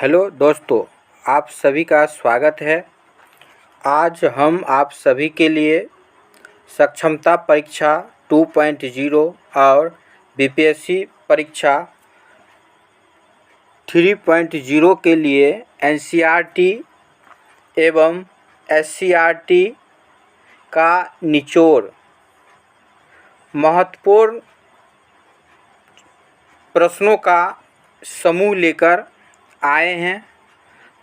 Hello दोस्तों, आप सभी का स्वागत है। आज हम आप सभी के लिए सक्षमता परीक्षा 2.0 और बीपीएससी परीक्षा 3.0 के लिए एनसीईआरटी एवं एससीईआरटी का निचोड़ महत्वपूर्ण प्रश्नों का समूह लेकर आए हैं।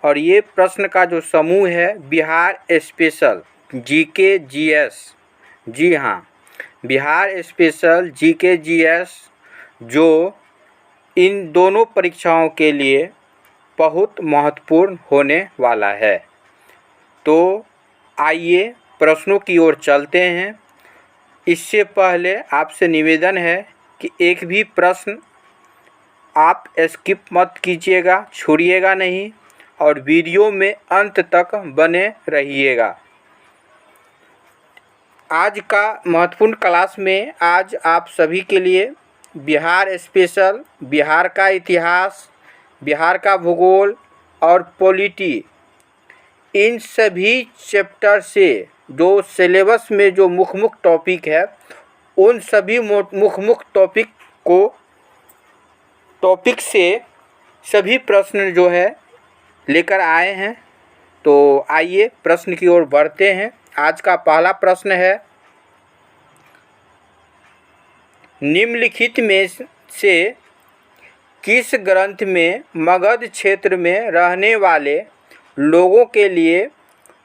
और ये प्रश्न का जो समूह है बिहार स्पेशल जीके जीएस। जी हाँ, बिहार स्पेशल जीके जीएस जो इन दोनों परीक्षाओं के लिए बहुत महत्वपूर्ण होने वाला है। तो आइए प्रश्नों की ओर चलते हैं। इससे पहले आपसे निवेदन है कि एक भी प्रश्न आप स्किप मत कीजिएगा, छोड़िएगा नहीं और वीडियो में अंत तक बने रहिएगा। आज का महत्वपूर्ण क्लास में आज आप सभी के लिए बिहार स्पेशल, बिहार का इतिहास, बिहार का भूगोल और पॉलिटी, इन सभी चैप्टर से जो सिलेबस में जो मुख्य टॉपिक है उन सभी मुख्य टॉपिक से सभी प्रश्न जो है लेकर आए हैं। तो आइए प्रश्न की ओर बढ़ते हैं। आज का पहला प्रश्न है, निम्नलिखित में से किस ग्रंथ में मगध क्षेत्र में रहने वाले लोगों के लिए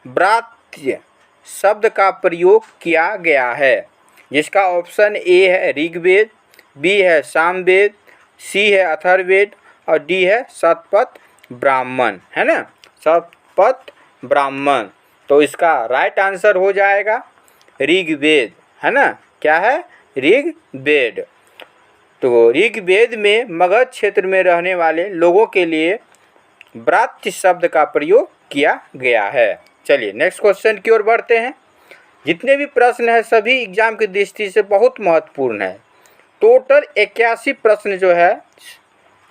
व्रात्य शब्द का प्रयोग किया गया है? जिसका ऑप्शन ए है ऋग्वेद, बी है सामवेद, सी है अथर्ववेद और डी है शतपथ ब्राह्मण, है ना, शतपथ ब्राह्मण। तो इसका राइट आंसर हो जाएगा ऋग्वेद, है ना। क्या है? ऋग्वेद। तो ऋग्वेद में मगध क्षेत्र में रहने वाले लोगों के लिए व्रात्य शब्द का प्रयोग किया गया है। चलिए नेक्स्ट क्वेश्चन की ओर बढ़ते हैं। जितने भी प्रश्न हैं सभी एग्जाम की दृष्टि से बहुत महत्वपूर्ण है। टोटल 81 प्रश्न जो है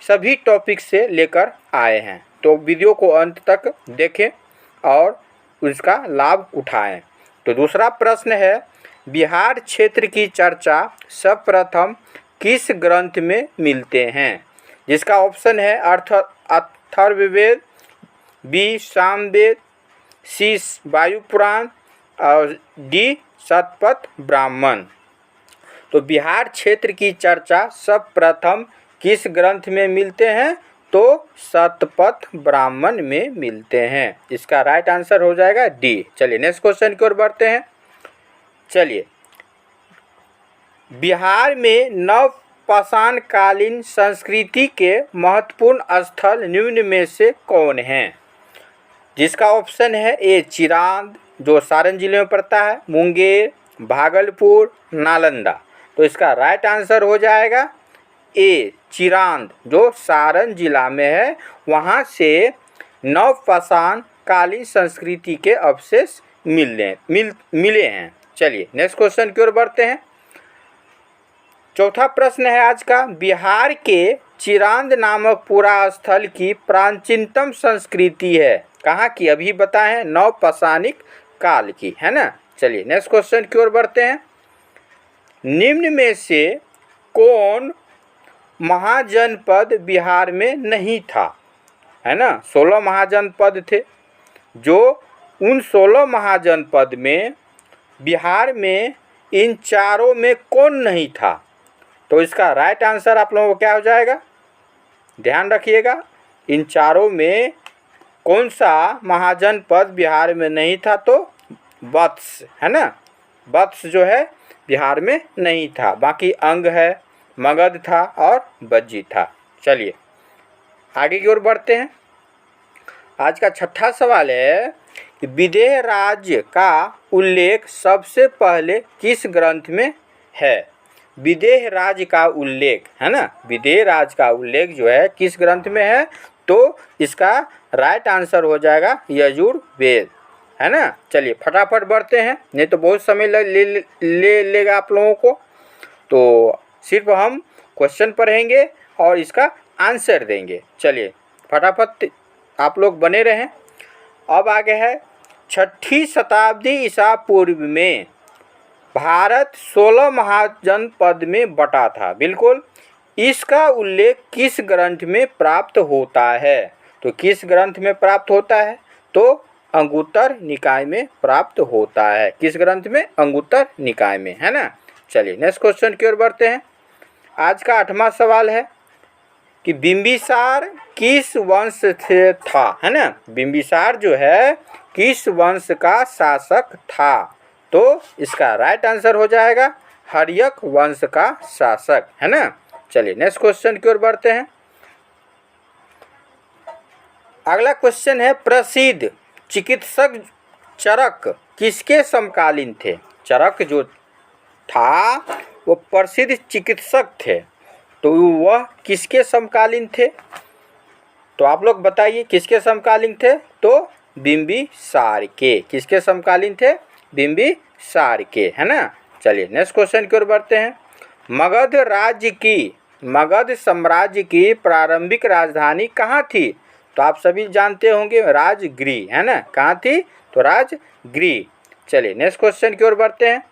सभी टॉपिक से लेकर आए हैं। तो वीडियो को अंत तक देखें और उसका लाभ उठाएं। तो दूसरा प्रश्न है, बिहार क्षेत्र की चर्चा सर्वप्रथम किस ग्रंथ में मिलते हैं? जिसका ऑप्शन है अथर्ववेद, बी सामवेद, सी वायु पुराण और डी शतपथ ब्राह्मण। तो बिहार क्षेत्र की चर्चा सर्वप्रथम किस ग्रंथ में मिलते हैं? तो शतपथ ब्राह्मण में मिलते हैं। इसका राइट आंसर हो जाएगा डी। चलिए नेक्स्ट क्वेश्चन की ओर बढ़ते हैं। चलिए, बिहार में नवपाषाण कालीन संस्कृति के महत्वपूर्ण स्थल निम्न में से कौन है? जिसका ऑप्शन है ए चिरांद जो सारण जिले में पड़ता है, मुंगेर, भागलपुर, नालंदा। तो इसका राइट आंसर हो जाएगा ए चिरांद जो सारण जिला में है। वहाँ से नवपाषाण कालीन संस्कृति के अवशेष मिले हैं। चलिए नेक्स्ट क्वेश्चन की ओर बढ़ते हैं। चौथा प्रश्न है आज का, बिहार के चिरांद नामक पुरा स्थल की प्राचीनतम संस्कृति है कहाँ की? अभी बताएं, नवपाषाणिक काल की, है ना। चलिए नेक्स्ट क्वेश्चन की ओर बढ़ते हैं। निम्न में से कौन महाजनपद बिहार में नहीं था? है ना, 16 महाजनपद थे। जो उन 16 महाजनपद में बिहार में इन चारों में कौन नहीं था? तो इसका राइट आंसर आप लोगों को क्या हो जाएगा? ध्यान रखिएगा, इन चारों में कौन सा महाजनपद बिहार में नहीं था? तो वत्स, है ना, वत्स जो है बिहार में नहीं था। बाकी अंग है, मगध था और बज्जी था। चलिए आगे की ओर बढ़ते हैं। आज का छठा सवाल है कि विदेह राज्य का उल्लेख सबसे पहले किस ग्रंथ में है? विदेह राज्य का उल्लेख, है ना, विदेह राज्य का उल्लेख जो है किस ग्रंथ में है? तो इसका राइट आंसर हो जाएगा यजुर्वेद, है ना। चलिए फटाफट बढ़ते हैं, नहीं तो बहुत समय लेगा आप लोगों को। तो सिर्फ हम क्वेश्चन पढ़ेंगे और इसका आंसर देंगे। चलिए फटाफट आप लोग बने रहें। अब आगे है 6ठी शताब्दी ईसा पूर्व में भारत 16 महाजनपद में बटा था। बिल्कुल। इसका उल्लेख किस ग्रंथ में प्राप्त होता है? तो किस ग्रंथ में प्राप्त होता है? तो अंगुत्तर निकाय में प्राप्त होता है। किस ग्रंथ में? अंगुत्तर निकाय में, है ना। चलिए नेक्स्ट क्वेश्चन की ओर बढ़ते हैं। आज का 8वां सवाल है कि बिंबिसार किस वंश से था, है ना। बिंबिसार जो है किस वंश का शासक था? तो इसका राइट आंसर हो जाएगा हर्यक वंश का शासक, है ना। चलिए नेक्स्ट क्वेश्चन की ओर बढ़ते हैं। अगला क्वेश्चन है प्रसिद्ध चिकित्सक चरक किसके समकालीन थे? चरक जो था वो प्रसिद्ध चिकित्सक थे, तो वह किसके समकालीन थे? तो आप लोग बताइए किसके समकालीन थे? तो बिंबिसार के। किसके समकालीन थे? बिंबिसार के, है ना। चलिए नेक्स्ट क्वेश्चन की ओर बढ़ते हैं। मगध साम्राज्य की प्रारंभिक राजधानी कहाँ थी? तो आप सभी जानते होंगे राजगृह, है ना। कहाँ थी? तो राजगृह। चलिए नेक्स्ट क्वेश्चन की ओर बढ़ते हैं।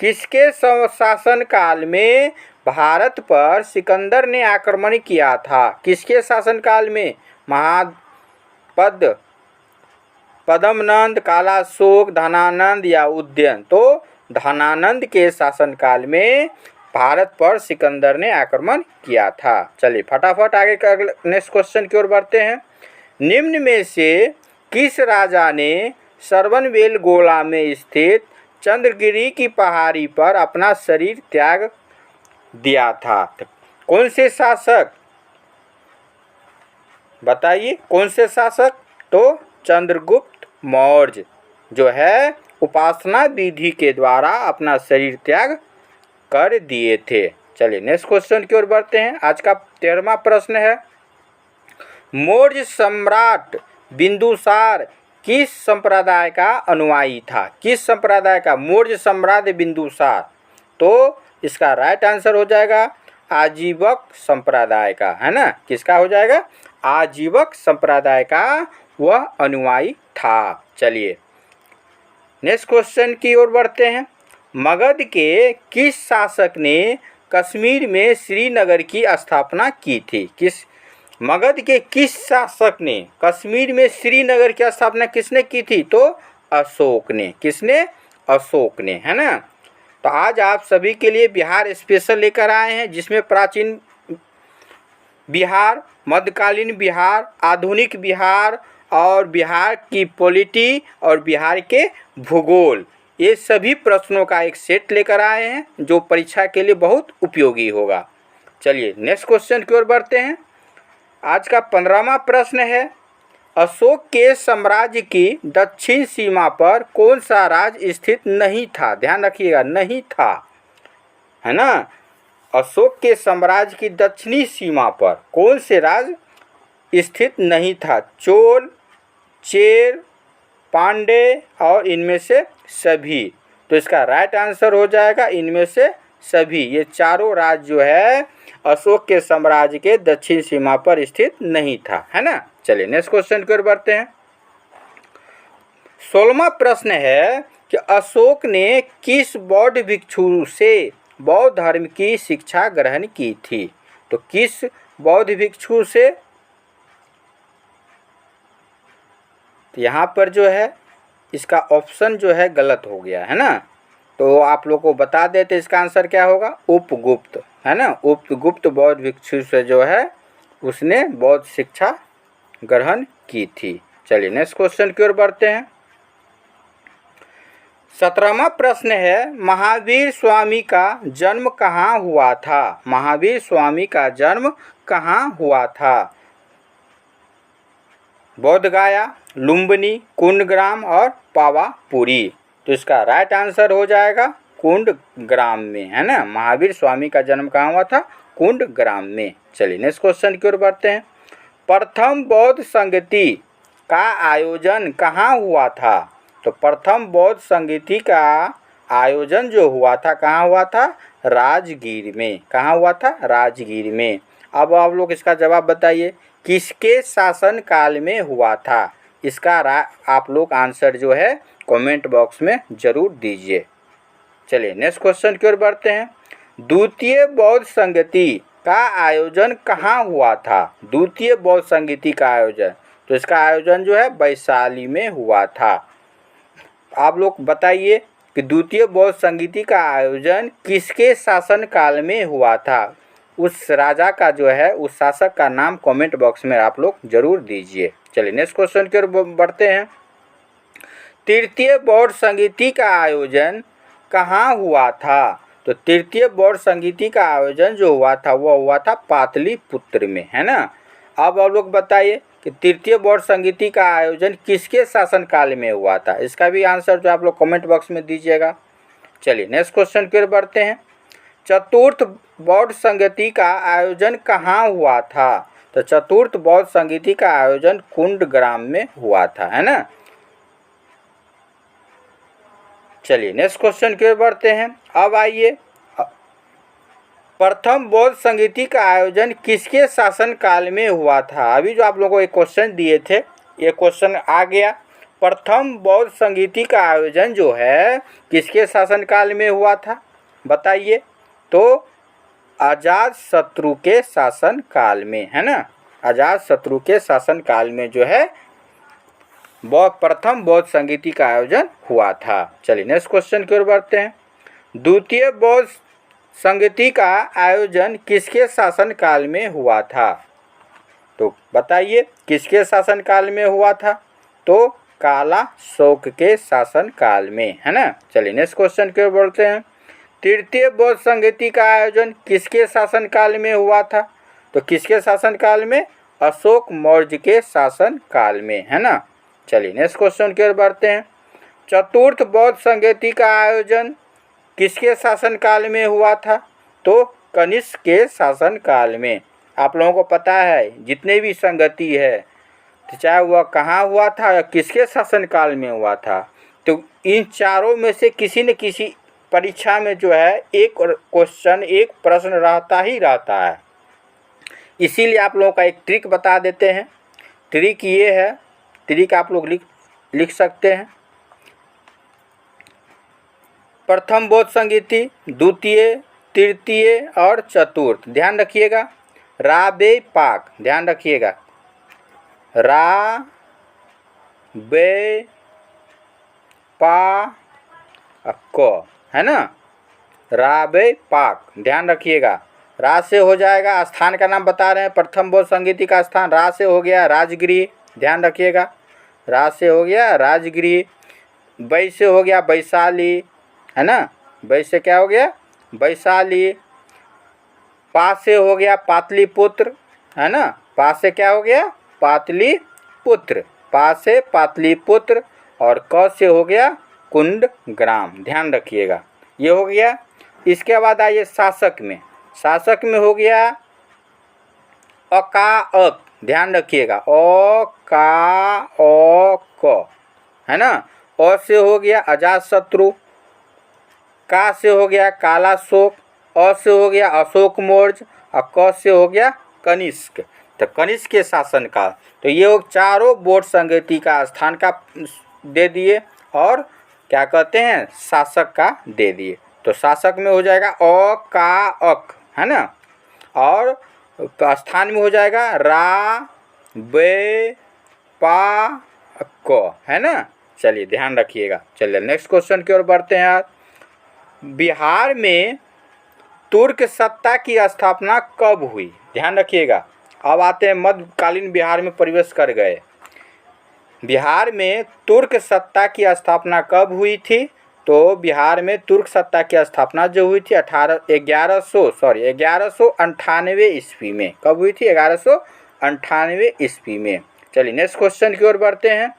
किसके शासन काल में भारत पर सिकंदर ने आक्रमण किया था? किसके शासन काल में? पद्मनंद, कालाशोक, धनानंद या उदयन? तो धनानंद के शासनकाल में भारत पर सिकंदर ने आक्रमण किया था। चलिए फटाफट आगे का नेक्स्ट क्वेश्चन की ओर बढ़ते हैं। निम्न में से किस राजा ने श्रवणबेलगोला में स्थित चंद्रगिरी की पहाड़ी पर अपना शरीर त्याग दिया था? कौन से शासक? बताइए कौन से शासक? तो चंद्रगुप्त मौर्य जो है उपासना विधि के द्वारा अपना शरीर त्याग कर दिए थे। चलिए नेक्स्ट क्वेश्चन की ओर बढ़ते हैं। आज का 13वां प्रश्न है मौर्य सम्राट बिंदुसार किस संप्रदाय का अनुयायी था? किस संप्रदाय का? मौर्य सम्राट बिंदुसार। तो इसका राइट आंसर हो जाएगा आजीवक संप्रदाय का, है ना। किसका हो जाएगा? आजीवक संप्रदाय का वह अनुयायी था। चलिए नेक्स्ट क्वेश्चन की ओर बढ़ते हैं। मगध के किस शासक ने कश्मीर में श्रीनगर की स्थापना की थी? मगध के किस शासक ने कश्मीर में श्रीनगर की स्थापना किसने की थी? तो अशोक ने। किसने? अशोक ने, है ना। तो आज आप सभी के लिए बिहार स्पेशल लेकर आए हैं, जिसमें प्राचीन बिहार, मध्यकालीन बिहार, आधुनिक बिहार और बिहार की पॉलिटी और बिहार के भूगोल, ये सभी प्रश्नों का एक सेट लेकर आए हैं जो परीक्षा के लिए बहुत उपयोगी होगा। चलिए नेक्स्ट क्वेश्चन की ओर बढ़ते हैं। आज का 15वां प्रश्न है अशोक के साम्राज्य की दक्षिण सीमा पर कौन सा राज्य स्थित नहीं था? ध्यान रखिएगा, नहीं था, है ना। अशोक के साम्राज्य की दक्षिणी सीमा पर कौन से राज्य स्थित नहीं था? चोल, चेर, पांडे और इनमें से सभी। तो इसका राइट आंसर हो जाएगा इनमें से सभी। ये चारों राज्य जो है अशोक के साम्राज्य के दक्षिण सीमा पर स्थित नहीं था, है ना। चलिए नेक्स्ट क्वेश्चन की ओर बढ़ते हैं। 16वां प्रश्न है कि अशोक ने किस बौद्ध भिक्षु से बौद्ध धर्म की शिक्षा ग्रहण की थी? तो किस बौद्ध भिक्षु से? तो यहाँ पर जो है इसका ऑप्शन जो है गलत हो गया, है ना। तो आप लोग को बता देते इसका आंसर क्या होगा? उपगुप्त, है ना। उपगुप्त बौद्ध भिक्षु से जो है उसने बौद्ध शिक्षा ग्रहण की थी। चलिए नेक्स्ट क्वेश्चन की ओर बढ़ते हैं। 17वां प्रश्न है महावीर स्वामी का जन्म कहाँ हुआ था? महावीर स्वामी का जन्म कहाँ हुआ था? बोधगया, लुम्बिनी, कुंडग्राम और पावापुरी। तो इसका राइट आंसर हो जाएगा कुंडग्राम में, है ना। महावीर स्वामी का जन्म कहाँ हुआ था? कुंडग्राम में। चलिए नेक्स्ट क्वेश्चन की ओर बढ़ते हैं। प्रथम बौद्ध संगति का आयोजन कहाँ हुआ था? तो प्रथम बौद्ध संगति का आयोजन जो हुआ था कहाँ हुआ था? राजगीर में। कहाँ हुआ था? राजगीर में। अब आप लोग इसका जवाब बताइए किसके शासनकाल में हुआ था? इसका आप लोग आंसर जो है कमेंट बॉक्स में ज़रूर दीजिए। चलिए नेक्स्ट क्वेश्चन की ओर बढ़ते हैं। द्वितीय बौद्ध संगति का आयोजन कहाँ हुआ था? द्वितीय बौद्ध संगति का आयोजन, तो इसका आयोजन जो है वैशाली में हुआ था। आप लोग बताइए कि द्वितीय बौद्ध संगति का आयोजन किसके शासनकाल में हुआ था? उस राजा का जो है, उस शासक का नाम कमेंट बॉक्स में आप लोग जरूर दीजिए। चलिए नेक्स्ट क्वेश्चन की ओर बढ़ते हैं। तृतीय बौद्ध संगति का आयोजन कहाँ हुआ था? तो तृतीय बौद्ध संगति का आयोजन जो हुआ था वह हुआ था पाटलिपुत्र में, है ना। अब आप लोग बताइए कि तृतीय बौद्ध संगति का आयोजन किसके शासनकाल में हुआ था? इसका भी आंसर जो आप लोग कमेंट बॉक्स में दीजिएगा। चलिए नेक्स्ट क्वेश्चन की ओर बढ़ते हैं। चतुर्थ बौद्ध संगति का आयोजन कहाँ हुआ था? तो चतुर्थ बौद्ध संगति का आयोजन कुंडग्राम में हुआ था, है ना। चलिए नेक्स्ट क्वेश्चन की ओर बढ़ते हैं। अब आइए, प्रथम बौद्ध संगति का आयोजन किसके शासनकाल में हुआ था? अभी जो आप लोगों को एक क्वेश्चन दिए थे, ये क्वेश्चन आ गया। प्रथम बौद्ध संगति का आयोजन जो है किसके शासनकाल में हुआ था बताइए? तो अजातशत्रु के शासनकाल में, है ना। अजातशत्रु के शासनकाल में जो है प्रथम बौद्ध संगति का आयोजन हुआ था। चलिए नेक्स्ट क्वेश्चन की ओर बढ़ते हैं। द्वितीय बौद्ध संगति का आयोजन किसके शासनकाल में हुआ था? तो बताइए किसके शासनकाल में हुआ था? तो कालाशोक के शासनकाल में, है ना। चलिए नेक्स्ट क्वेश्चन की ओर बढ़ते हैं। तृतीय बौद्ध संगति का आयोजन किसके शासनकाल में हुआ था? तो किसके शासनकाल में? अशोक मौर्य के शासनकाल में, है ना। चलिए नेक्स्ट क्वेश्चन की ओर बढ़ते हैं। चतुर्थ बौद्ध संगति का आयोजन किसके शासनकाल में हुआ था? तो कनिष्क के शासनकाल में। आप लोगों को पता है जितने भी संगति है, तो चाहे वह कहाँ हुआ था या किसके शासनकाल में हुआ था, तो इन चारों में से किसी न किसी परीक्षा में जो है एक क्वेश्चन, एक प्रश्न रहता ही रहता है। इसीलिए आप लोगों का एक ट्रिक बता देते हैं। ट्रिक ये है, ट्रिक आप लोग लिख सकते हैं। प्रथम बौद्ध संगति, द्वितीय, तृतीय और चतुर्थ, ध्यान रखिएगा। रा बे पाक, ध्यान रखिएगा। रा बे पा क, है ना। रा बे पाक, ध्यान रखिएगा। रा से हो जाएगा, स्थान का नाम बता रहे हैं, प्रथम बौद्ध संगति का स्थान रा से हो गया राजगृह, ध्यान रखिएगा। रा से हो गया राजगृह। वै से हो गया वैशाली, है ना। वै से क्या हो गया? वैशाली। पा से हो गया पाटलिपुत्र, है ना। पा से क्या हो गया? पाटलिपुत्र। पा से पाटलिपुत्र। और क से हो गया कुंडग्राम, ध्यान रखिएगा। ये हो गया। इसके बाद आइए शासक में। शासक में हो गया अका अक, ध्यान रखिएगा। अ का अ क, है ना। अ से हो गया अजातशत्रु। का से हो गया कालाशोक। अ से हो गया अशोक मौर्य। और क से हो गया कनिष्क। तो कनिष्क के शासनकाल। तो ये चारों बौद्ध संगति का स्थान का दे दिए और क्या कहते हैं, शासक का दे दिए। तो शासक में हो जाएगा अ का अक, है ना। और स्थान में हो जाएगा रा बे पा क, है ना। चलिए ध्यान रखिएगा। चलिए नेक्स्ट क्वेश्चन की ओर बढ़ते हैं। आज बिहार में तुर्क सत्ता की स्थापना कब हुई? ध्यान रखिएगा। अब आते हैं मध्यकालीन बिहार में प्रवेश कर गए। बिहार में तुर्क सत्ता की स्थापना कब हुई थी? तो बिहार में तुर्क सत्ता की स्थापना जो हुई थी 1198 ईस्वी में। कब हुई थी? 1198 ईस्वी में। चलिए नेक्स्ट क्वेश्चन की ओर बढ़ते हैं।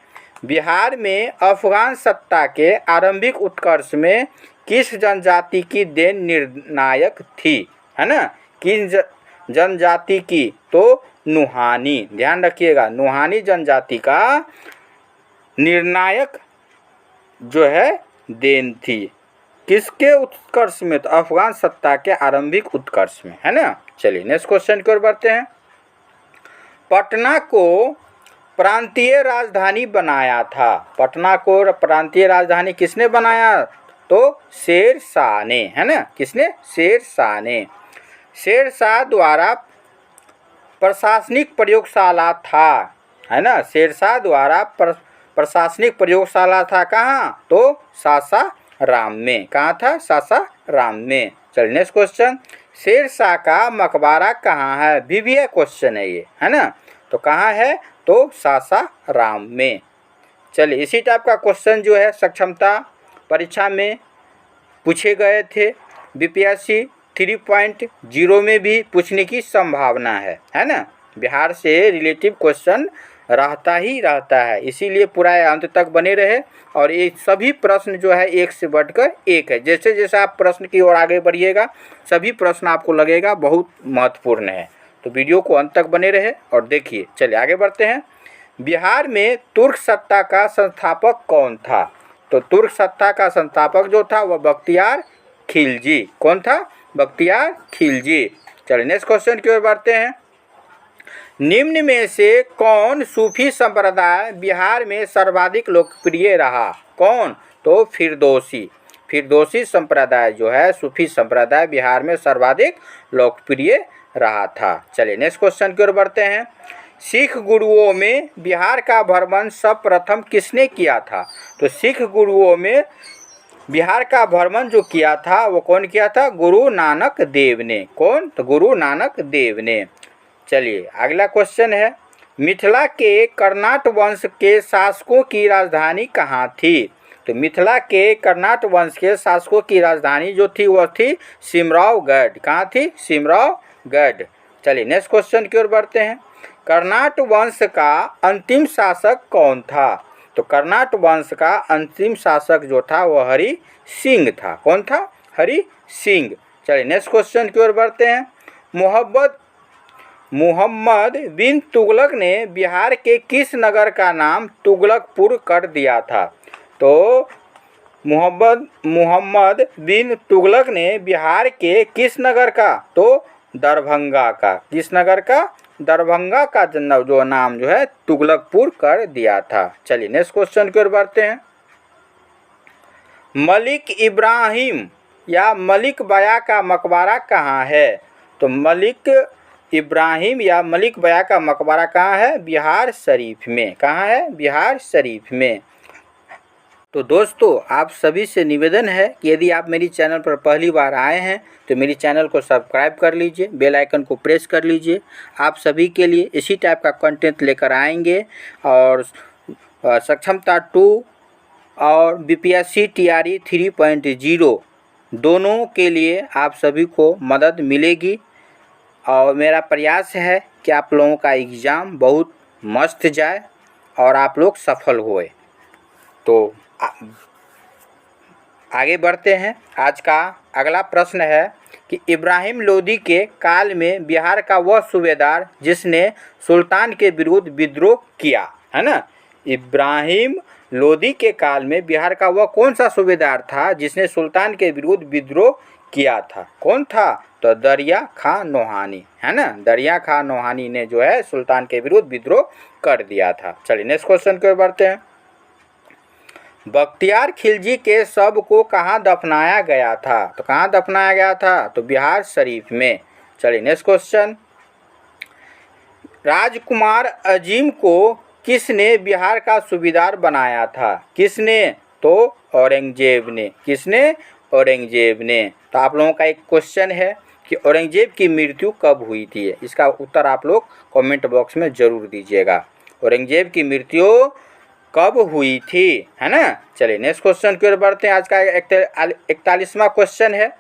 बिहार में अफगान सत्ता के आरंभिक उत्कर्ष में किस जनजाति की देन निर्णायक थी, है ना। किस जनजाति की? तो नुहानी, ध्यान रखिएगा। नुहानी जनजाति का निर्णायक जो है देन थी। किसके उत्कर्ष में? तो अफगान सत्ता के आरंभिक उत्कर्ष में, है ना। चलिए नेक्स्ट क्वेश्चन की ओर बढ़ते हैं। पटना को प्रांतीय राजधानी बनाया था। पटना को प्रांतीय राजधानी किसने बनाया? तो शेरशाह ने, है ना। किसने? शेरशाह ने। शेरशाह द्वारा प्रशासनिक प्रयोगशाला था, है ना। शेरशाह द्वारा प्रशासनिक प्रयोगशाला था कहाँ? तो सासाराम में। कहाँ था? सासाराम में। चलिए नेक्स्ट क्वेश्चन, शेरशाह का मकबरा कहाँ है? VVI क्वेश्चन है ये, है ना। तो कहाँ है? तो सासाराम में। चलिए इसी टाइप का क्वेश्चन जो है सक्षमता परीक्षा में पूछे गए थे। BPSC 3.0 में भी पूछने की संभावना है ना। बिहार से रिलेटिव क्वेश्चन रहता ही रहता है, इसीलिए पूरा अंत तक बने रहे। और ये सभी प्रश्न जो है एक से बढ़कर एक है। जैसे जैसे आप प्रश्न की ओर आगे बढ़िएगा सभी प्रश्न आपको लगेगा बहुत महत्वपूर्ण है। तो वीडियो को अंत तक बने रहे और देखिए। चलिए आगे बढ़ते हैं। बिहार में तुर्क सत्ता का संस्थापक कौन था? तो तुर्क सत्ता का संस्थापक जो था वह बख्तियार खिलजी। कौन था? बख्तियार खिलजी। चलिए नेक्स्ट क्वेश्चन की ओर बढ़ते हैं। निम्न में से कौन सूफी संप्रदाय बिहार में सर्वाधिक लोकप्रिय रहा? कौन? तो फिरदौसी। फिरदौसी संप्रदाय जो है सूफी संप्रदाय बिहार में सर्वाधिक लोकप्रिय रहा था। चलिए नेक्स्ट क्वेश्चन की ओर बढ़ते हैं। सिख गुरुओं में बिहार का भ्रमण सर्वप्रथम किसने किया था? तो सिख गुरुओं में बिहार का भ्रमण जो किया था वो कौन किया था? गुरु नानक देव ने। कौन? तो गुरु नानक देव ने। चलिए अगला क्वेश्चन है। मिथिला के कर्नाट वंश के शासकों की राजधानी कहाँ थी? तो मिथिला के कर्नाट वंश के शासकों की राजधानी जो थी वह थी सिमरावगढ़। कहाँ थी? सिमरावगढ़। चलिए नेक्स्ट क्वेश्चन की ओर बढ़ते हैं। कर्नाट वंश का अंतिम शासक कौन था? तो कर्नाट वंश का अंतिम शासक जो था वह हरि सिंह था। कौन था? हरि सिंह। चलिए नेक्स्ट क्वेश्चन की ओर बढ़ते हैं। मुहम्मद बिन तुगलक ने बिहार के किस नगर का नाम तुगलकपुर कर दिया था? तो मुहम्मद बिन तुगलक ने बिहार के किस नगर का? तो दरभंगा का। किस नगर का? दरभंगा का जो नाम जो है तुगलकपुर कर दिया था। चलिए नेक्स्ट क्वेश्चन की ओर बढ़ते हैं। मलिक इब्राहिम या मलिक बया का मकबरा कहाँ है? तो मलिक इब्राहिम या मलिक बया का मकबरा कहाँ है? बिहार शरीफ में। कहाँ है? बिहार शरीफ में। तो दोस्तों आप सभी से निवेदन है कि यदि आप मेरी चैनल पर पहली बार आए हैं तो मेरी चैनल को सब्सक्राइब कर लीजिए, बेल आइकन को प्रेस कर लीजिए। आप सभी के लिए इसी टाइप का कंटेंट लेकर आएंगे और सक्षमता 2 और BPSC TRE 3.0 दोनों के लिए आप सभी को मदद मिलेगी। और मेरा प्रयास है कि आप लोगों का एग्ज़ाम बहुत मस्त जाए और आप लोग सफल हुए। तो आगे बढ़ते हैं। आज का अगला प्रश्न है कि इब्राहिम लोदी के काल में बिहार का वह सूबेदार जिसने सुल्तान के विरुद्ध विद्रोह किया, है ना। इब्राहिम लोदी के काल में बिहार का वह कौन सा सूबेदार था जिसने सुल्तान के विरुद्ध विद्रोह किया था? कौन था? तो दरिया खां नौहानी, है ना। दरिया खां नौहानी ने जो है सुल्तान के विरुद्ध विद्रोह कर दिया था। चलिए नेक्स्ट क्वेश्चन की ओर बढ़ते हैं। बख्तियार खिलजी के शव को कहाँ दफनाया गया था? तो कहाँ दफनाया गया था? तो बिहार शरीफ में। चलिए नेक्स्ट क्वेश्चन। राजकुमार अजीम को किसने बिहार का सूबेदार बनाया था? किसने? तो औरंगजेब ने। किसने? औरंगजेब ने। तो आप लोगों का एक क्वेश्चन है कि औरंगजेब की मृत्यु कब हुई थी? इसका उत्तर आप लोग कमेंट बॉक्स में ज़रूर दीजिएगा। औरंगजेब की मृत्यु कब हुई थी, है ना। चलिए नेक्स्ट क्वेश्चन की ओर बढ़ते हैं। आज का 41वां क्वेश्चन है।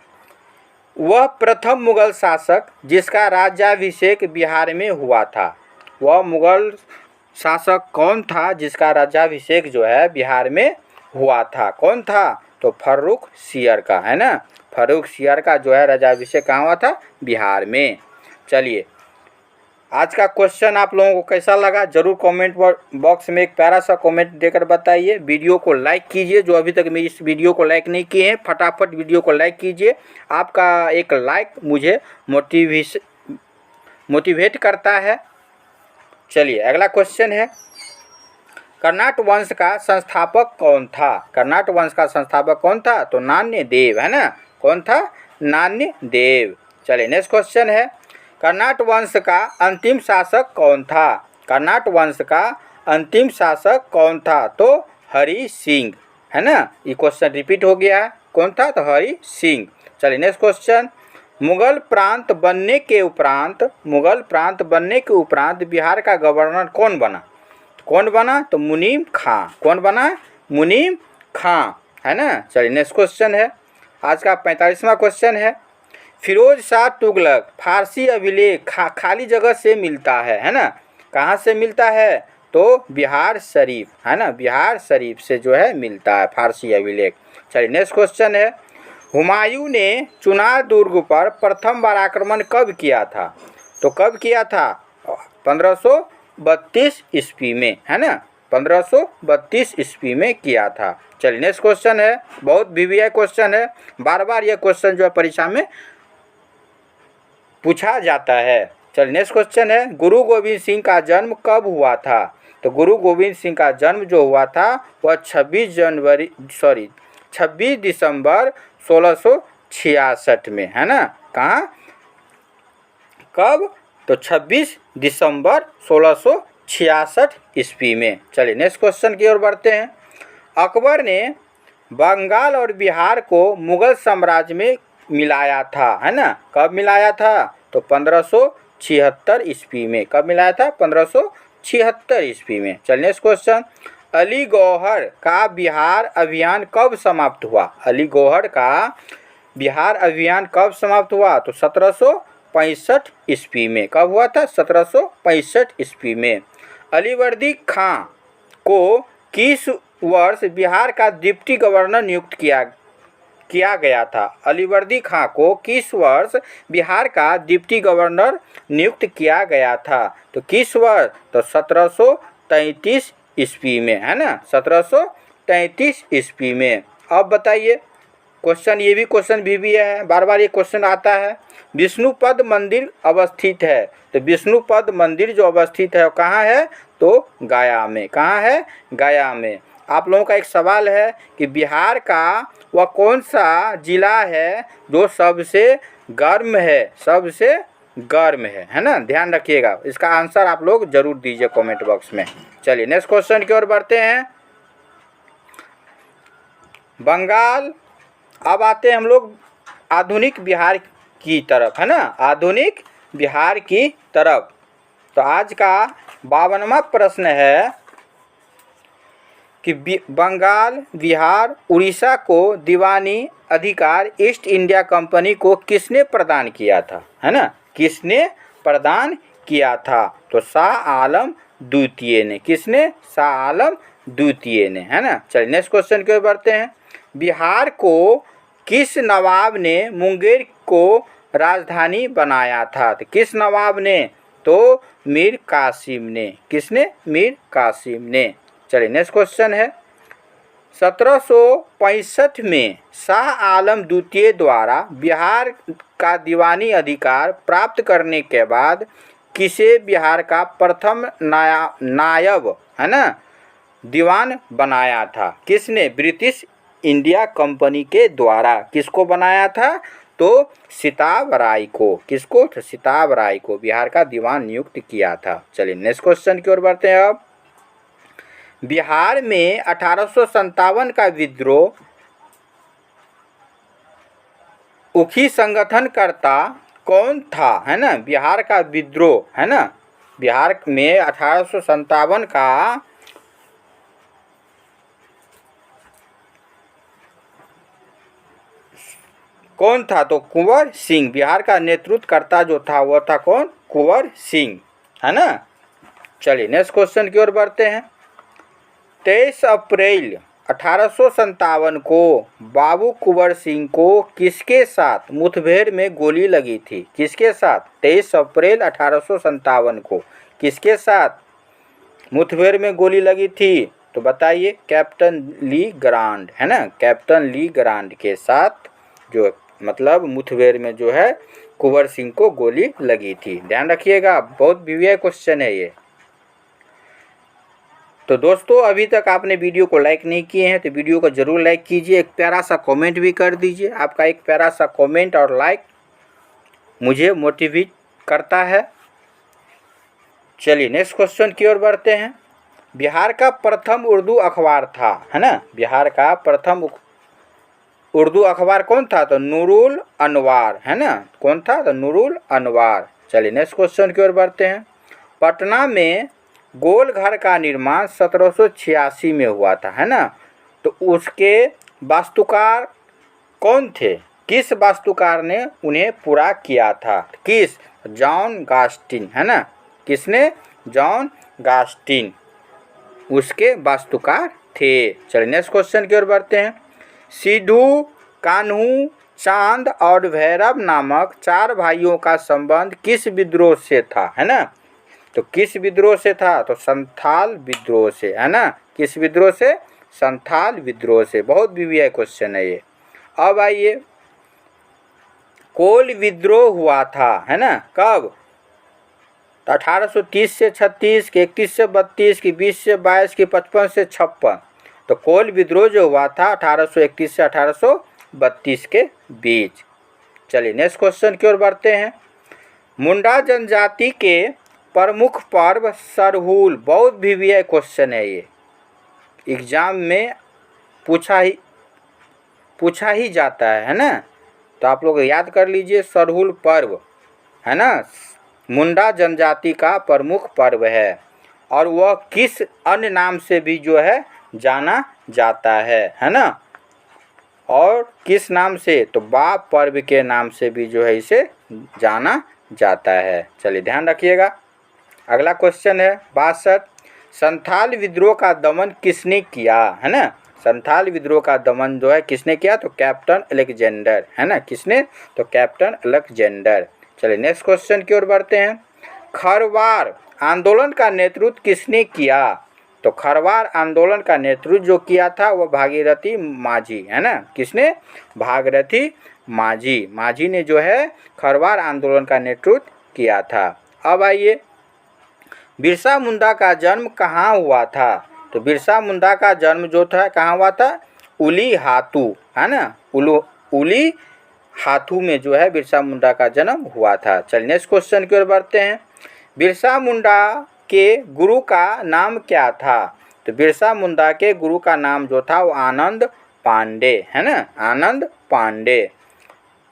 वह प्रथम मुगल शासक जिसका राज्याभिषेक बिहार में हुआ था, वह मुगल शासक कौन था जिसका राज्याभिषेक जो है बिहार में हुआ था? कौन था? तो फर्रुख सियर का, है ना। फर्रुख सियर का जो है राज्याभिषेक कहाँ हुआ था? बिहार में। चलिए आज का क्वेश्चन आप लोगों को कैसा लगा ज़रूर कमेंट बॉक्स में एक प्यारा सा कमेंट देकर बताइए। वीडियो को लाइक कीजिए, जो अभी तक मेरी इस वीडियो को लाइक नहीं किए हैं फटाफट वीडियो को लाइक कीजिए। आपका एक लाइक मुझे मोटिवेट करता है चलिए अगला क्वेश्चन है, कर्नाट वंश का संस्थापक कौन था? कर्नाट वंश का संस्थापक कौन था? तो नान्य देव, है ना। कौन था? नान्य देव। चलिए नेक्स्ट क्वेश्चन है, कर्नाट वंश का अंतिम शासक कौन था? कर्नाट वंश का अंतिम शासक कौन था? तो हरि सिंह, है ना। ये क्वेश्चन रिपीट हो गया है। कौन था? तो हरि सिंह। चलिए नेक्स्ट क्वेश्चन, मुगल प्रांत बनने के उपरांत बिहार का गवर्नर कौन बना? कौन बना? तो मुनीम खां। कौन बना? मुनीम खां, है ना। चलिए नेक्स्ट क्वेश्चन है, आज का 45वां क्वेश्चन है, फिरोज शाह तुगलक फारसी अभिलेख खाली जगह से मिलता है ना। कहाँ से मिलता है? तो बिहार शरीफ, है ना। बिहार शरीफ से जो है मिलता है फारसी अभिलेख। चलिए नेक्स्ट क्वेश्चन है, हुमायूं ने चुनार दुर्ग पर प्रथम बार आक्रमण कब किया था? तो कब किया था? 1532 ईस्वी में, है ना। 1532 ईस्वी में किया था। चलिए नेक्स्ट क्वेश्चन है, बहुत वीवीआई क्वेश्चन है, बार बार यह क्वेश्चन जो है परीक्षा में पूछा जाता है। चलिए नेक्स्ट क्वेश्चन है, गुरु गोविंद सिंह का जन्म कब हुआ था? तो गुरु गोविंद सिंह का जन्म जो हुआ था वह 26 दिसंबर 1666 में, है ना। कहाँ? कब? तो 26 दिसंबर 1666 ईस्वी में। चलिए नेक्स्ट क्वेश्चन की ओर बढ़ते हैं, अकबर ने बंगाल और बिहार को मुगल साम्राज्य में मिलाया था, है ना। कब मिलाया था? तो 1576 ईस्वी में। कब मिलाया था? 1576 ईस्वी में। चलिए नेक्स्ट क्वेश्चन, अली गौहर का बिहार अभियान कब समाप्त हुआ? अली गौहर का बिहार अभियान कब समाप्त हुआ? तो 1765 ईस्वी में। कब हुआ था? 1765 ईस्वी में। अलीवर्दी खां को किस वर्ष बिहार का डिप्टी गवर्नर नियुक्त किया गया था? अलीवर्दी खां को किस वर्ष बिहार का डिप्टी गवर्नर नियुक्त किया गया था? तो किस वर्ष? तो 1733 ईस्वी में, है ना। 1733 ईस्वी में। अब बताइए क्वेश्चन, ये भी क्वेश्चन भी है, बार बार ये क्वेश्चन आता है, विष्णुपद मंदिर अवस्थित है। तो विष्णुपद मंदिर जो अवस्थित है वो कहाँ है? तो गया में। कहाँ है? गया में। आप लोगों का एक सवाल है कि बिहार का वह कौन सा जिला है जो सबसे गर्म है? सबसे गर्म है ना। ध्यान रखिएगा, इसका आंसर आप लोग जरूर दीजिए कमेंट बॉक्स में। चलिए नेक्स्ट क्वेश्चन की ओर बढ़ते हैं, बंगाल। अब आते हैं हम लोग आधुनिक बिहार की तरफ, है ना। आधुनिक बिहार की तरफ। तो आज का 52वां प्रश्न है कि बंगाल, बिहार, उड़ीसा को दीवानी अधिकार ईस्ट इंडिया कंपनी को किसने प्रदान किया था? है ना। किसने प्रदान किया था? तो शाह आलम द्वितीय ने। किसने? शाह आलम द्वितीय ने, है ना। चलिए नेक्स्ट क्वेश्चन की ओर बढ़ते हैं, बिहार को किस नवाब ने मुंगेर को राजधानी बनाया था? तो किस नवाब ने? तो मीर कासिम ने। किसने? मीर कासिम ने। चलिए नेक्स्ट क्वेश्चन है, 1765 में शाह आलम द्वितीय द्वारा बिहार का दीवानी अधिकार प्राप्त करने के बाद किसे बिहार का प्रथम नायब, है ना, दीवान बनाया था? किसने? ब्रिटिश इंडिया कंपनी के द्वारा। किसको बनाया था? तो सिताब राय को। किसको? तो सिताब राय को बिहार का दीवान नियुक्त किया था। चलिए नेक्स्ट क्वेश्चन की ओर बढ़ते हैं। अब बिहार में 1857 का विद्रोह उखी संगठनकर्ता कौन था? है ना। बिहार का विद्रोह, है ना, बिहार में 1857 का कौन था? तो कुंवर सिंह। बिहार का नेतृत्वकर्ता जो था वह था कौन? कुंवर सिंह, है ना। चलिए नेक्स्ट क्वेश्चन की ओर बढ़ते हैं, 23 अप्रैल 1857 को बाबू कुंवर सिंह को किसके साथ मुठभेड़ में गोली लगी थी? किसके साथ? 23 अप्रैल 1857 को किसके साथ मुठभेड़ में गोली लगी थी? तो बताइए, कैप्टन ली ग्रांड, है ना। कैप्टन ली ग्रांड के साथ जो मतलब मुठभेड़ में जो है कुंवर सिंह को गोली लगी थी। ध्यान रखिएगा, बहुत वीवीआई क्वेश्चन है ये। तो दोस्तों अभी तक आपने वीडियो को लाइक नहीं किए हैं तो वीडियो को ज़रूर लाइक कीजिए, एक प्यारा सा कमेंट भी कर दीजिए। आपका एक प्यारा सा कमेंट और लाइक मुझे मोटिवेट करता है। चलिए नेक्स्ट क्वेश्चन की ओर बढ़ते हैं। बिहार का प्रथम उर्दू अखबार था, है ना, बिहार का प्रथम उर्दू अखबार कौन था? तो नूरुल अनवार, है ना, कौन था? तो नूरुल अनवार। चलिए नेक्स्ट क्वेश्चन की ओर बढ़ते हैं। पटना में गोल घर का निर्माण 1786 में हुआ था, है ना, तो उसके वास्तुकार कौन थे? किस वास्तुकार ने उन्हें पूरा किया था? किस? जॉन गास्टिन, है ना, किसने? जॉन गास्टिन उसके वास्तुकार थे। चलिए नेक्स्ट क्वेश्चन की ओर बढ़ते हैं। सिद्धू, कान्हू, चांद और भैरव नामक 4 भाइयों का संबंध किस विद्रोह से था, है ना, तो किस विद्रोह से था? तो संथाल विद्रोह से, है ना, किस विद्रोह से? संथाल विद्रोह से। बहुत बीवीआई क्वेश्चन है ये। अब आइए, कोल विद्रोह हुआ था, है ना, कब? तो 1830 से 36 के 31 से 32 की 20 से 22 की 55 से 56। तो कोल विद्रोह जो हुआ था 1831 से 1832 के बीच। चलिए नेक्स्ट क्वेश्चन की ओर बढ़ते हैं। मुंडा जनजाति के प्रमुख पर्व सरहुल। बहुत बीवीआई क्वेश्चन है ये, एग्जाम में पूछा ही जाता है ना, तो आप लोग याद कर लीजिए। सरहुल पर्व, है ना, मुंडा जनजाति का प्रमुख पर्व है और वह किस अन्य नाम से भी जो है जाना जाता है ना, और किस नाम से? तो बा पर्व के नाम से भी जो है इसे जाना जाता है। चलिए ध्यान रखिएगा। अगला क्वेश्चन है 62। संथाल विद्रोह का दमन किसने किया, है ना, संथाल विद्रोह का दमन जो है किसने किया? तो कैप्टन अलेक्जेंडर, है ना, किसने? तो कैप्टन अलेक्जेंडर। चलिए नेक्स्ट क्वेश्चन की ओर बढ़ते हैं। खरवार आंदोलन का नेतृत्व किसने किया? तो खरवार आंदोलन का नेतृत्व जो किया था वह भागीरथी माझी, है ना, किसने? भागीरथी माझी। माझी ने जो है खरवार आंदोलन का नेतृत्व किया था। अब आइए, बिरसा मुंडा का जन्म कहाँ हुआ था? तो बिरसा मुंडा का जन्म जो था कहाँ हुआ था? उली हाथू, है ना, उली हाथू में जो है बिरसा मुंडा का जन्म हुआ था। चलिए नेक्स्ट क्वेश्चन की ओर बढ़ते हैं। बिरसा मुंडा के गुरु का नाम क्या था? तो बिरसा मुंडा के गुरु का नाम जो था वो आनंद पांडे, है ना, आनंद पांडे।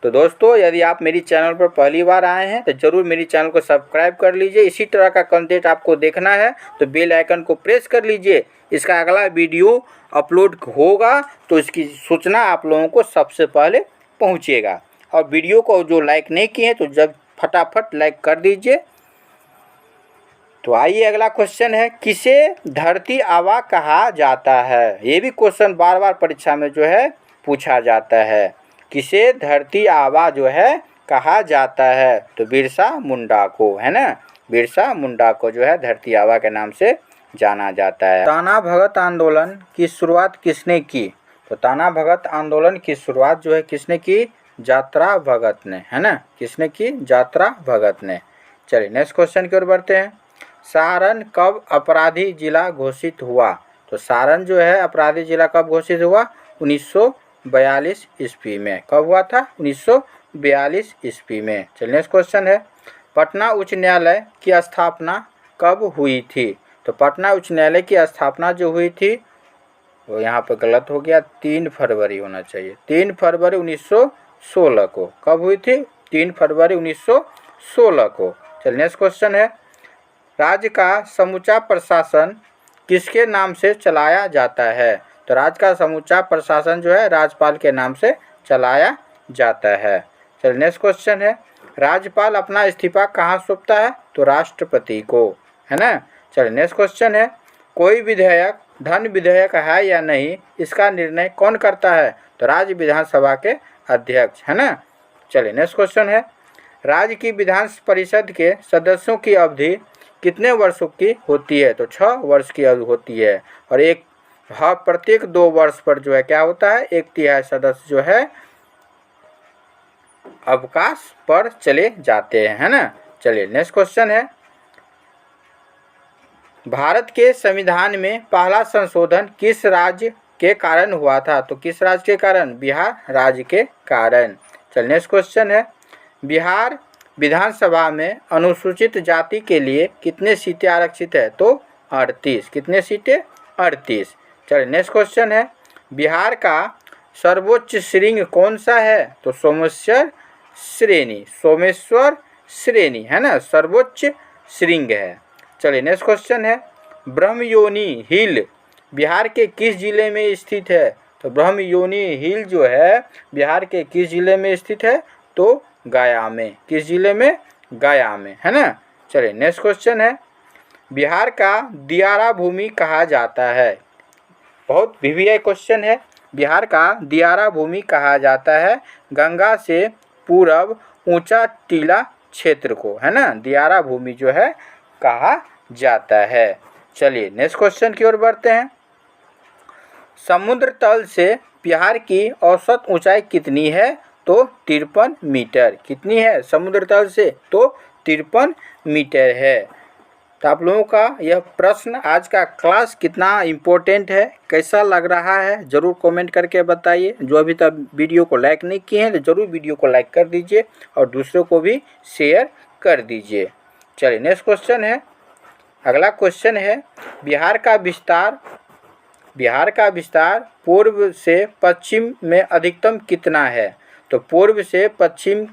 तो दोस्तों यदि आप मेरी चैनल पर पहली बार आए हैं तो ज़रूर मेरी चैनल को सब्सक्राइब कर लीजिए। इसी तरह का कंटेंट आपको देखना है तो बेल आइकन को प्रेस कर लीजिए। इसका अगला वीडियो अपलोड होगा तो इसकी सूचना आप लोगों को सबसे पहले पहुंचेगा। और वीडियो को जो लाइक नहीं किए हैं तो जब फटाफट लाइक कर दीजिए। तो आइए अगला क्वेश्चन है, किसे धरती आबा कहा जाता है? ये भी क्वेश्चन बार बार परीक्षा में जो है पूछा जाता है। किसे धरती आबा जो है कहा जाता है? तो बिरसा मुंडा को, है ना, बिरसा मुंडा को जो है धरती आबा के नाम से जाना जाता है। ताना भगत आंदोलन की शुरुआत किसने की? तो ताना भगत आंदोलन की शुरुआत जो है किसने की? यात्रा भगत ने, है ना, किसने की? यात्रा भगत ने। चलिए नेक्स्ट क्वेश्चन की ओर बढ़ते हैं। सारण कब अपराधी जिला घोषित हुआ? तो सारण जो है अपराधी जिला कब घोषित हुआ? 1942 ईस्वी में। कब हुआ था? 1942 ईस्वी में। चलिए नेक्स्ट क्वेश्चन है, पटना उच्च न्यायालय की स्थापना कब हुई थी? तो पटना उच्च न्यायालय की स्थापना जो हुई थी वो यहाँ पर गलत हो गया, 3 फरवरी होना चाहिए, 3 फरवरी 1916 को। कब हुई थी? 3 फरवरी 1916 को। चलिए नेक्स्ट क्वेश्चन है, राज्य का समूचा प्रशासन किसके नाम से चलाया जाता है? तो राज्य का समूचा प्रशासन जो है राज्यपाल के नाम से चलाया जाता है। चलिए नेक्स्ट क्वेश्चन है, राज्यपाल अपना इस्तीफा कहाँ सौंपता है? तो राष्ट्रपति को, है ना। चलिए नेक्स्ट क्वेश्चन है, कोई विधेयक धन विधेयक है या नहीं इसका निर्णय कौन करता है? तो राज्य विधानसभा के अध्यक्ष, है ना। चलिए नेक्स्ट क्वेश्चन है, राज्य की विधान परिषद के सदस्यों की अवधि कितने वर्षों की होती है? तो 6 वर्ष की अवधि होती है और प्रत्येक 2 वर्ष पर जो है क्या होता है? 1/3 सदस्य जो है अवकाश पर चले जाते हैं, है ना। चलिए नेक्स्ट क्वेश्चन है, भारत के संविधान में पहला संशोधन किस राज्य के कारण हुआ था? तो किस राज्य के कारण? बिहार राज्य के कारण। चलिए नेक्स्ट क्वेश्चन है, बिहार विधानसभा में अनुसूचित जाति के लिए कितने सीटें आरक्षित है? तो 38। कितने सीटें? 38। चलिए नेक्स्ट क्वेश्चन है, बिहार का सर्वोच्च श्रृंग कौन सा है? तो सोमेश्वर श्रेणी। सोमेश्वर श्रेणी है ना, सर्वोच्च श्रृंग है। चलिए नेक्स्ट क्वेश्चन है, ब्रह्मयोनी हिल बिहार के किस जिले में स्थित है? तो ब्रह्मयोनी हिल जो है बिहार के किस जिले में स्थित है? तो गया में। किस जिले में? गया में, है ना। चलिए नेक्स्ट क्वेश्चन है, बिहार का दियारा भूमि कहा जाता है? बहुत वीवीआई क्वेश्चन है। बिहार का दियारा भूमि कहा जाता है गंगा से पूरब ऊंचा टीला क्षेत्र को, है ना, दियारा भूमि जो है कहा जाता है। चलिए नेक्स्ट क्वेश्चन की ओर बढ़ते हैं, समुद्र तल से बिहार की औसत ऊंचाई कितनी है? तो 53 मीटर। कितनी है समुद्र तल से? तो 53 मीटर है। तो आप लोगों का यह प्रश्न, आज का क्लास कितना इम्पोर्टेंट है, कैसा लग रहा है, ज़रूर कमेंट करके बताइए। जो अभी तक वीडियो को लाइक नहीं किए हैं तो ज़रूर वीडियो को लाइक कर दीजिए और दूसरों को भी शेयर कर दीजिए। चलिए नेक्स्ट क्वेश्चन है, अगला क्वेश्चन है, बिहार का विस्तार पूर्व से पश्चिम में अधिकतम कितना है? तो पूर्व से पश्चिम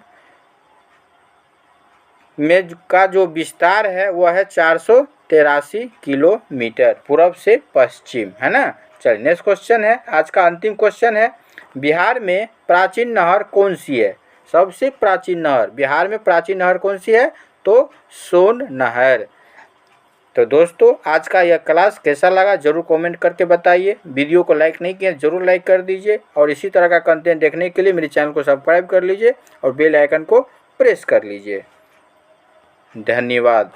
में का जो विस्तार है वह है 483 किलोमीटर, पूर्व से पश्चिम, है ना। चलिए नेक्स्ट क्वेश्चन है, आज का अंतिम क्वेश्चन है, बिहार में प्राचीन नहर कौन सी है? सबसे प्राचीन नहर बिहार में प्राचीन नहर कौन सी है? तो सोन नहर। तो दोस्तों आज का यह क्लास कैसा लगा ज़रूर कमेंट करके बताइए। वीडियो को लाइक नहीं किया ज़रूर लाइक कर दीजिए और इसी तरह का कंटेंट देखने के लिए मेरे चैनल को सब्सक्राइब कर लीजिए और बेल आइकन को प्रेस कर लीजिए। धन्यवाद।